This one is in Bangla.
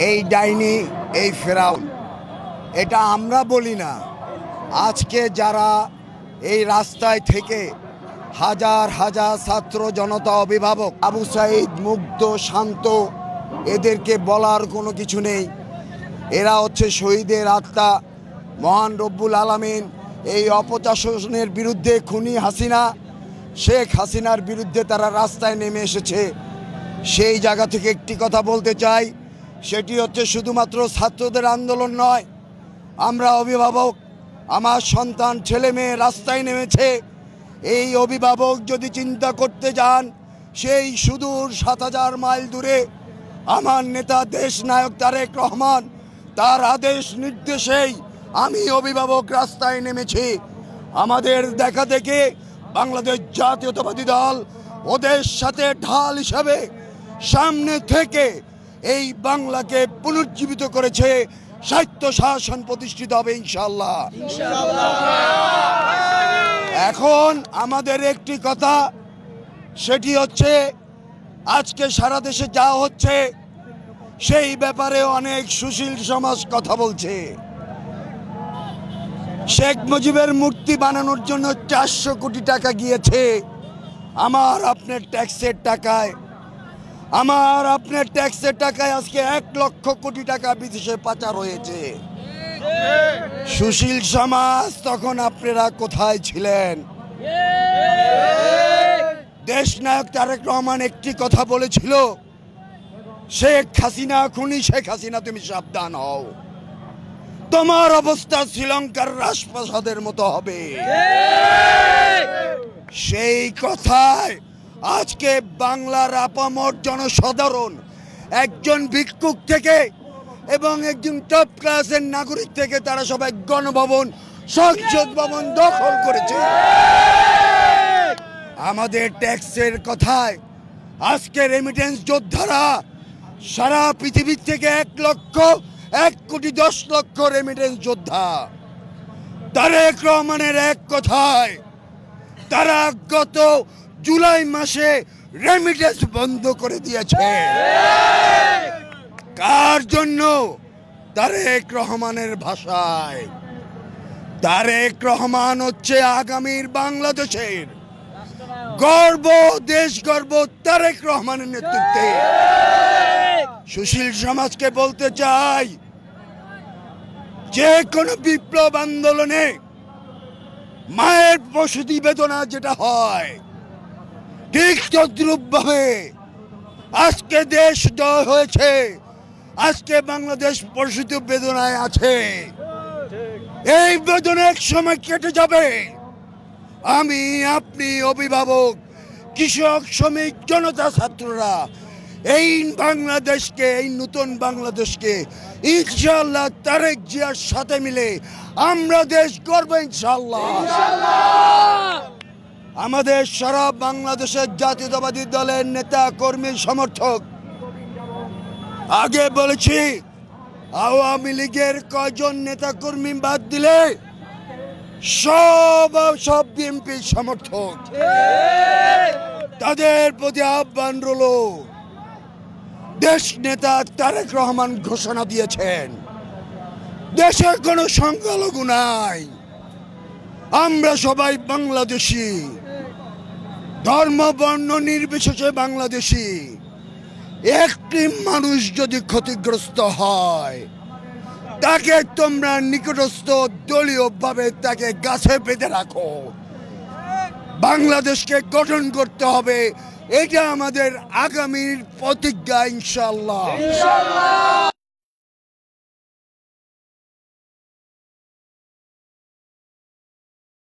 এই ডাইনি, এই ফেরাউন, এটা আমরা বলি না। আজকে যারা এই রাস্তায় থেকে হাজার হাজার ছাত্র জনতা, অভিভাবক, আবু সাঈদ মুগ্ধ, শান্ত, এদেরকে বলার কোনো কিছু নেই। এরা হচ্ছে শহীদের আত্মা। মহান রব্বুল আলামিন এই অপশাসনের বিরুদ্ধে, খুনি হাসিনা, শেখ হাসিনার বিরুদ্ধে তারা রাস্তায় নেমে এসেছে। সেই জায়গা থেকে একটি কথা বলতে চাই, সেটি হচ্ছে শুধুমাত্র ছাত্রদের আন্দোলন নয়। আমরা অভিভাবক, আমার সন্তান, ছেলে মেয়ে রাস্তায় নেমেছে। এই অভিভাবক যদি চিন্তা করতে যান, সেই সুদূর ৭,০০০ মাইল দূরে আমার নেতা দেশ নায়ক তারেক রহমান, তার আদেশ নির্দেশেই আমি অভিভাবক রাস্তায় নেমেছি। আমাদের দেখা দেখে বাংলাদেশ জাতীয়তাবাদী দল ওদের সাথে ঢাল হিসাবে সামনে থেকে এই বাংলাকে পুনর্জীবিত করেছে। স্বায়ত্ত শাসন প্রতিষ্ঠিত হবে ইনশাআল্লাহ। এখন আমাদের একটি কথা, সেটি হচ্ছে আজকে সারা দেশে যা হচ্ছে সেই ব্যাপারে অনেক সুশীল সমাজ কথা বলছে। শেখ মুজিবের মূর্তি বানানোর জন্য ৪০০ কোটি টাকা গিয়েছে আমার আপনার ট্যাক্সের টাকায়। আমার আপনার ট্যাক্সের টাকায় আজকে ১ লক্ষ কোটি টাকা বিদেশে পাচার হয়েছে। সুশীল সমাজ তখন আপনারা কোথায় ছিলেন? দেশ নায়ক তারেক রহমান একটি কথা বলেছিল, শেখ হাসিনা খুনি, শেখ হাসিনা তুমি সাবধান হও, তোমার অবস্থা শ্রীলঙ্কার রাজপ্রাসাদের মতো হবে। সেই কথায় আজকে বাংলার আপামর জনসাধারণ, একজন ভিক্ষুক থেকে এবং একজন টপ ক্লাসের নাগরিক থেকে, তারা সবাই গণভবন, সংসদ ভবন দখল করেছে। আমাদের ট্যাক্সের কথায় আজকে রেমিটেন্স যোদ্ধারা সারা পৃথিবীর থেকে ১ কোটি ১০ লক্ষ রেমিটেন্স যোদ্ধা। তারেক রহমানের এক কথায় তারা গত জুলাই মাসে রেমিটেন্স বন্ধ করে দিয়েছে। কার জন্য? তারেক রহমানের ভাষায় তারেক রহমান হচ্ছে আগামীর বাংলাদেশের গর্ব, দেশ গর্ব তারেক রহমানের নেতৃত্বে। সুশীল সমাজকে বলতে চাই, যে কোনো বিপ্লব আন্দোলনে মায়ের প্রসূতি বেদনা যেটা হয়, ঠিক তদ্রূপভাবে আজকে দেশ জয় হয়েছে, আজকে বাংলাদেশ প্রসূতি বেদনায় আছে। এই বেদনা এক সময় কেটে যাবে। আমি, আপনি, অভিভাবক, কৃষক, শ্রমিক, জনতা, ছাত্ররা এই বাংলাদেশকে, এই নতুন বাংলাদেশকে ইনশাআল্লাহ তারেক জিয়ার সাথে মিলে আমরা দেশ গর্ব ইনশাআল্লাহ। আমাদের সারা বাংলাদেশের জাতীয়তাবাদী দলের নেতা, কর্মী, সমর্থক, আগে বলেছি আওয়ামী লীগের কয়জন নেতা কর্মী বাদ দিলে সব বিএনপি সমর্থক। তাদের প্রতি আহ্বান রইল, দেশ নেতা তারেক রহমান ঘোষণা দিয়েছেন, দেশে কোনো সংখ্যালঘু নাই, আমরা সবাই বাংলাদেশি, ধর্ম বর্ণ নির্বিশেষে বাংলাদেশি। একটি মানুষ যদি ক্ষতিগ্রস্ত হয়, তাকে তোমরা নিকটস্থ দলীয়ভাবে তাকে গাছে বেঁধে রাখো। বাংলাদেশকে গঠন করতে হবে, এটা আমাদের আগামীর প্রতিজ্ঞা ইনশাআল্লাহ।